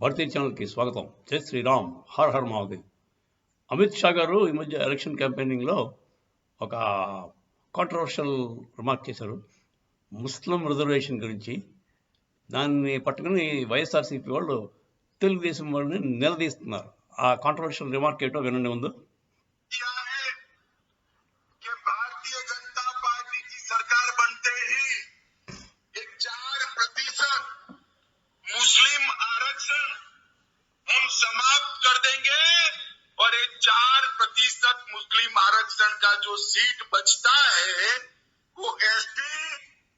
భారతీయ ఛానల్కి స్వాగతం. జై శ్రీరామ్, హర్ హర్ మహాదేవ్. అమిత్ షా గారు ఈ మధ్య ఎలక్షన్ క్యాంపెయినింగ్లో ఒక కాంట్రవర్షియల్ రిమార్క్ చేశారు ముస్లిం రిజర్వేషన్ గురించి. దాన్ని పట్టుకుని వైఎస్ఆర్సీపీ వాళ్ళు తెలుగుదేశం వాళ్ళని నిలదీస్తున్నారు. ఆ కాంట్రవర్షియల్ రిమార్క్ ఏంటో వినండి ముందు. मुस्लिम आरक्षण हम समाप्त कर देंगे और ये 4% मुस्लिम आरक्षण का जो सीट बचता है वो एसटी,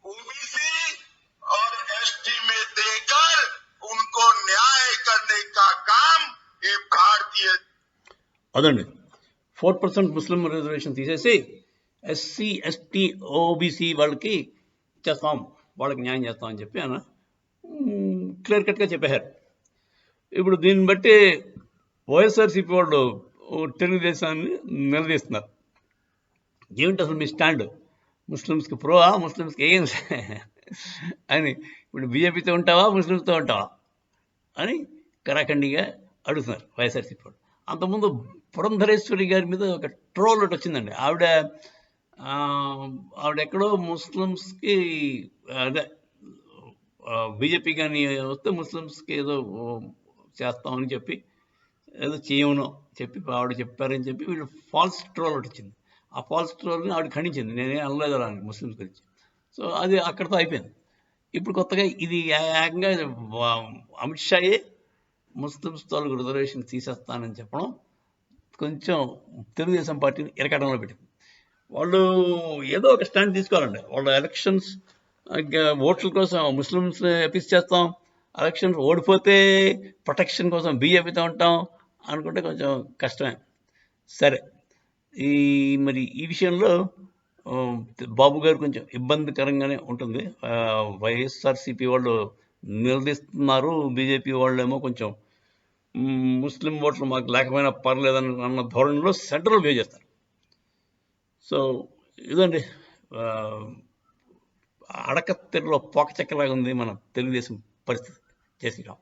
ओबीसी और एसटी में देकर उनको न्याय करने का काम ये भारतीय అదండి 4% ముస్లిం రిజర్వేషన్ తీసేసి ఎస్సీ, ఎస్టీ, ఓబీసీ వాళ్ళకి చేస్తాం, వాళ్ళకి న్యాయం చేస్తాం అని చెప్పి ఆయన క్లియర్ కట్గా చెప్పారు. ఇప్పుడు దీన్ని బట్టి వైఎస్ఆర్సీపీ వాళ్ళు తెలుగుదేశాన్ని నిలదీస్తున్నారు. ఏమిటి అసలు మీ స్టాండ్? ముస్లిమ్స్కి ప్రోవా, ముస్లిమ్స్కి ఏం అని ఇప్పుడు బీజేపీతో ఉంటావా, ముస్లిమ్స్తో ఉంటావా అని కరాఖండిగా అడుగుతున్నారు వైఎస్ఆర్సీపీ వాళ్ళు. అంతకుముందు పురంధరేశ్వరి గారి మీద ఒక ట్రోల్ ఒకటి వచ్చిందండి. ఆవిడ ఎక్కడో ముస్లిమ్స్కి అదే బీజేపీ కానీ వస్తే ముస్లిమ్స్కి ఏదో చేస్తామని చెప్పి ఏదో చేయమనో చెప్పి ఆవిడ చెప్పారని చెప్పి వీళ్ళు ఫాల్స్ ట్రోల్ ఒకటి వచ్చింది. ఆ ఫాల్స్ ట్రోల్ని ఆవిడ ఖండించింది, నేనే అనలేదు అలా ముస్లిమ్స్ గురించి. సో అది అక్కడితో అయిపోయింది. ఇప్పుడు కొత్తగా ఇది ఏకంగా అమిత్ షాయే ముస్లిమ్స్ తాలూకు రిజర్వేషన్ తీసేస్తానని చెప్పడం కొంచెం తెలుగుదేశం పార్టీని ఇరకడంలో పెట్టింది. వాళ్ళు ఏదో ఒక స్టాండ్ తీసుకోవాలండి. వాళ్ళ ఎలక్షన్స్ ఓట్ల కోసం ముస్లిమ్స్ అపీస్ చేస్తాం, ఎలక్షన్స్ ఓడిపోతే ప్రొటెక్షన్ కోసం బీజేపీతో ఉంటాం అనుకుంటే కొంచెం కష్టమే. సరే, మరి ఈ విషయంలో బాబు గారు కొంచెం ఇబ్బందికరంగానే ఉంటుంది. వైఎస్ఆర్సీపీ వాళ్ళు నిలదీస్తున్నారు, బీజేపీ వాళ్ళేమో కొంచెం ముస్లిం ఓట్లు మాకు లేకపోయినా పర్లేదని అన్న ధోరణిలో సెంట్రల్ వ్యూ చేస్తారు. సో ఇదండి, అడకత్తెరలో పోక చెక్కలాగా ఉంది మన తెలుగుదేశం పరిస్థితి. జై శ్రీరామ్.